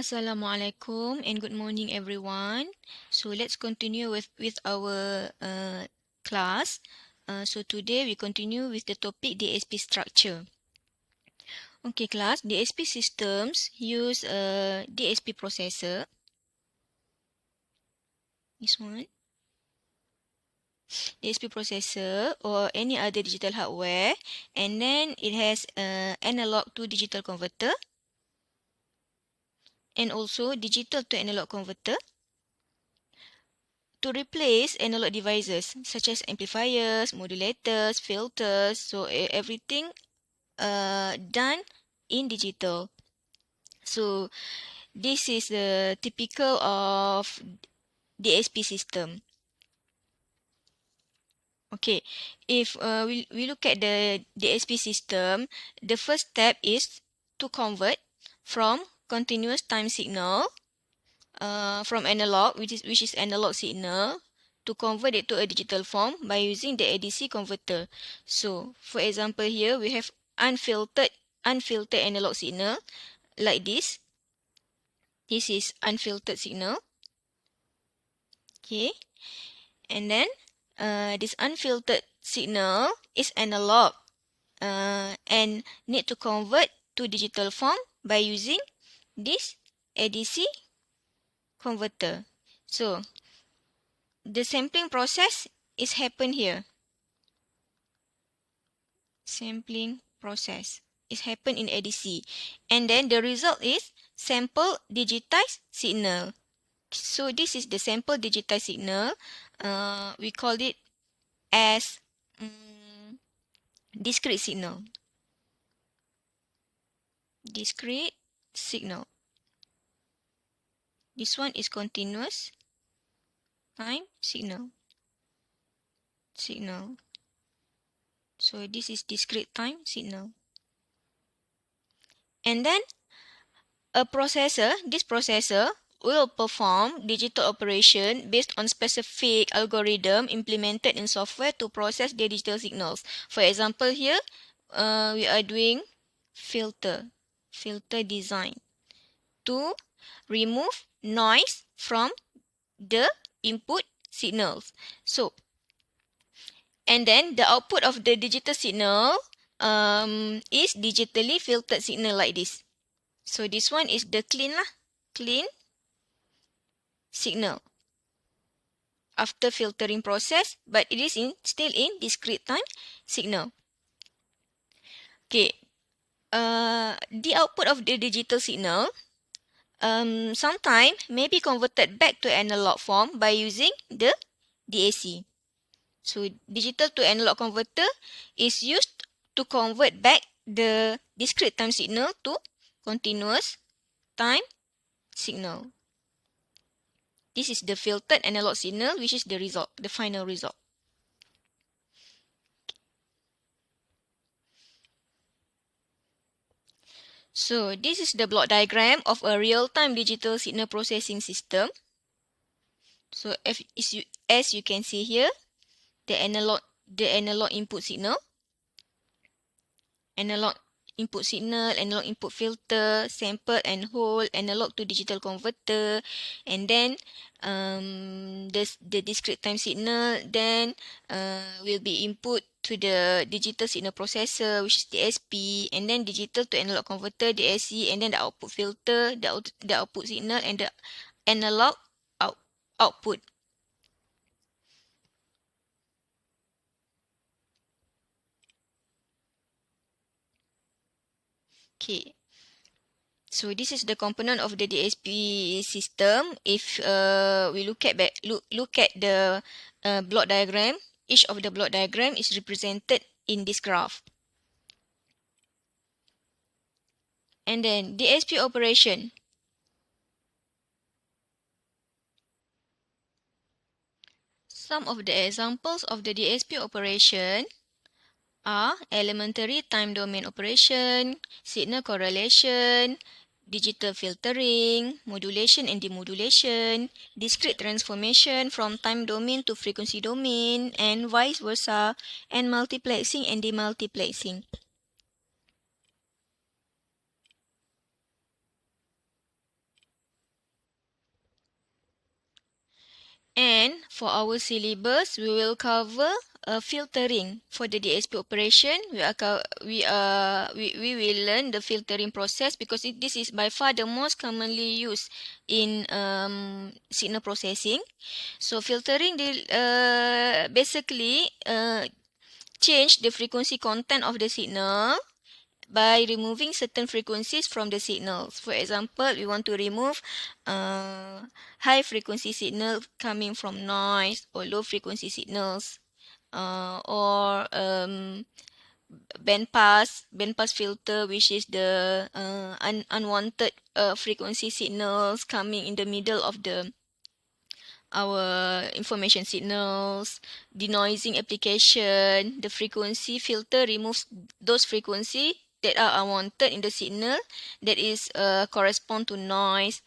Assalamualaikum and good morning everyone. So let's continue with our class. So today we continue with the topic DSP structure. Okay class, DSP systems use a DSP processor. This one. DSP processor or any other digital hardware, and then it has analog to digital converter and also digital to analog converter to replace analog devices such as amplifiers, modulators, filters. So everything done in digital. So this is the typical of DSP system. Okay, if we look at the DSP system, the first step is to convert from continuous time signal from analog, which is analog signal, to convert it to a digital form by using the ADC converter. So, for example, here we have unfiltered analog signal like this. This is unfiltered signal. Okay, and then this unfiltered signal is analog and need to convert to digital form by using this ADC converter. So the sampling process is happen here. Sampling process is happen in ADC, and then the result is sample digitized signal. So this is the sample digitized signal. We call it as discrete signal. Discrete signal. This one is continuous time signal. So this is discrete time signal. And then this processor will perform digital operation based on specific algorithm implemented in software to process the digital signals. For example, here we are doing filter design to remove noise from the input signals. So, and then the output of the digital signal is digitally filtered signal like this. So this one is the clean signal after filtering process, but it is still in discrete time signal. Okay, the output of the digital signal sometime may be converted back to analog form by using the DAC. So digital to analog converter is used to convert back the discrete time signal to continuous time signal. This is the filtered analog signal, which is the result, the final result. So this is the block diagram of a real-time digital signal processing system. So as you can see here, the analog input signal, analog input filter, sample and hold, analog to digital converter, and then the discrete time signal then will be input to the digital signal processor, which is DSP, and then digital to analog converter, DSC, and then the output filter, the output signal, and the analog output. Okay. So this is the component of the DSP system. If we look at the block diagram, each of the block diagram is represented in this graph. And then DSP operation. Some of the examples of the DSP operation are elementary time domain operation, signal correlation, digital filtering, modulation and demodulation, discrete transformation from time domain to frequency domain, and vice versa, and multiplexing and demultiplexing. And for our syllabus, we will cover filtering for the DSP operation. We will learn the filtering process because this is by far the most commonly used in signal processing. So filtering basically change the frequency content of the signal by removing certain frequencies from the signals. For example, we want to remove high frequency signal coming from noise, or low frequency signals, or band pass filter, which is the unwanted frequency signals coming in the middle of our information signals. Denoising application, the frequency filter removes those frequency that are unwanted in the signal that is correspond to noise.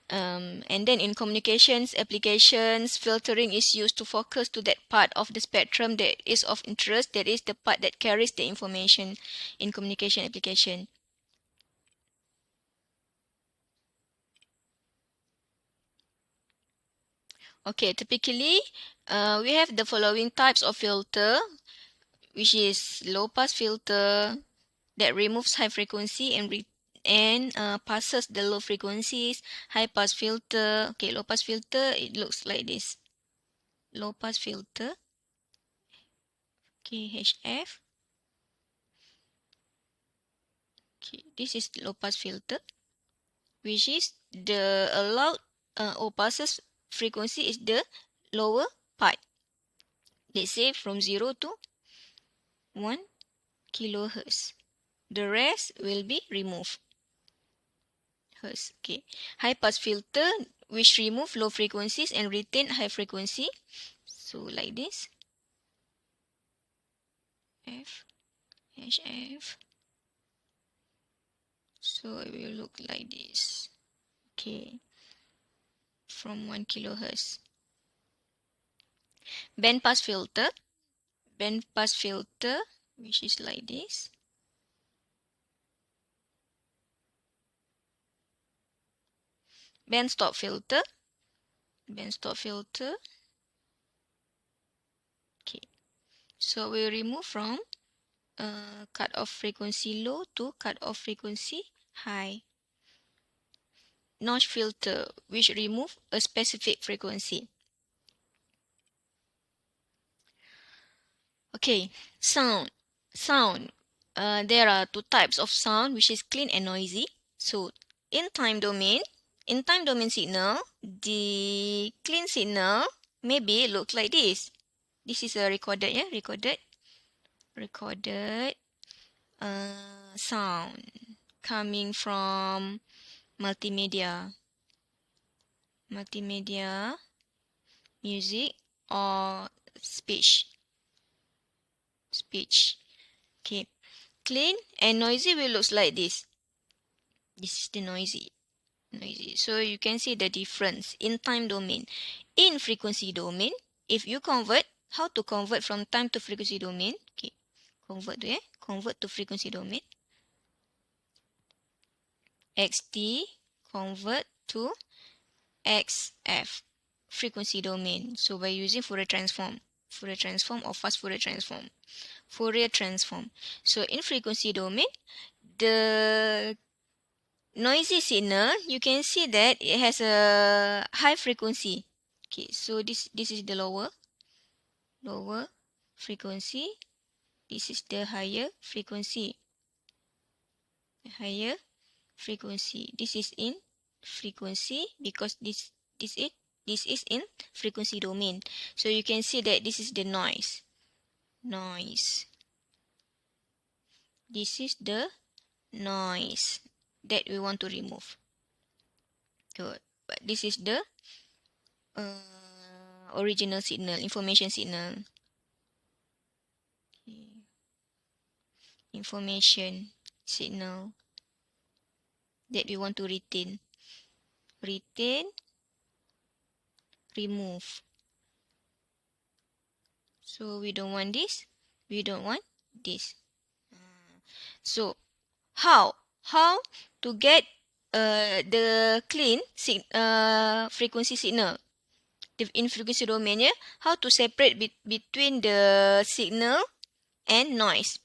And then in communications applications, filtering is used to focus to that part of the spectrum that is of interest, that is the part that carries the information in communication application. Okay, typically we have the following types of filter, which is low pass filter that removes high frequency and passes the low frequencies. High pass filter, okay, low pass filter, it looks like this. Low pass filter, okay, HF. Okay, this is low pass filter, which is the allowed or passes frequency is the lower part. Let's say from 0 to 1 kilohertz. The rest will be removed. Hertz. Okay. High pass filter which remove low frequencies and retain high frequency. So like this. F, HF. So it will look like this. Okay. From 1 kilohertz. Band pass filter. Band pass filter, which is like this. Band stop filter. Band stop filter. Okay. So we remove from cut off frequency low to cut off frequency high. Notch filter, which remove a specific frequency. Okay, sound. Sound. There are two types of sound, which is clean and noisy. So, in time domain signal, the clean signal maybe look like this. This is a recorded sound coming from multimedia, music, or speech. Okay. Clean and noisy will look like this. This is the noisy. So you can see the difference in time domain. In frequency domain, if you convert, how to convert from time to frequency domain? Okay. Convert to frequency domain. XT convert to XF, frequency domain. So by using Fourier transform or fast Fourier transform. So in frequency domain, the noisy signal, you can see that it has a high frequency. Okay, so this is the lower frequency. This is the higher frequency. This is in frequency because this is in frequency domain. So you can see that this is the noise. This is the noise that we want to remove. Good. But this is the original signal, information signal. Information signal that we want to retain, remove. So we don't want this, So how to get the clean frequency signal? in frequency domain, how to separate between the signal and noise.